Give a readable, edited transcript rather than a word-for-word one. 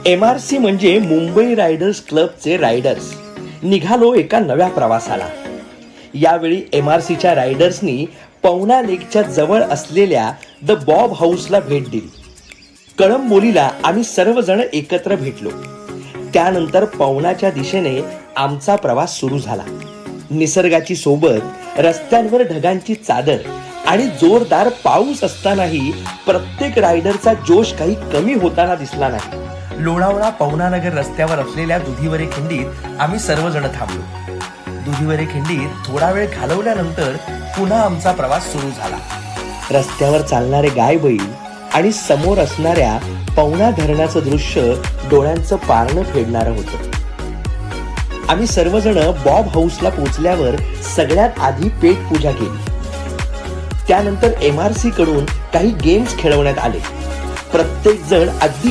MRC म्हणजे Mumbai riders क्लबचे riders निघालो एका नव्या प्रवासाला. यावेळी MRCच्या रायडर्सनी पवना लेकच्या जवळ असलेल्या द बॉब हाऊसला भेट दिली. कळंबोलीला आम्ही सर्वजण एकत्र भेटलो. त्यानंतर पवनाच्या दिशेने आमचा प्रवास सुरू झाला. निसर्गाची सोबत, रस्त्यांवर ढगांची चादर आणि जोरदार पाऊस असतानाही प्रत्येक रायडरचा जोश काही कमी होताना दिसला नाही. लोणावळा पवनानगर रस्त्यावर असलेल्या दुधीवरे खिंडीत आम्ही सर्वजण थांबलो. दुधीवरे खिंडीत थोडा वेळ घालवल्यानंतर पुन्हा आमचा प्रवास सुरू झाला. रस्त्यावर चालणारे गाय बैल आणि समोर असणाऱ्या पवना धरणाचं दृश्य डोळ्यांचं पारणं फेडणारं होतं. आम्ही सर्वजण बॉब हाऊसला पोहोचल्यावर सगळ्यात आधी पेट पूजा केली. त्यानंतर MRC कडून काही गेम्स खेळवण्यात आले. प्रत्येक जण अगदी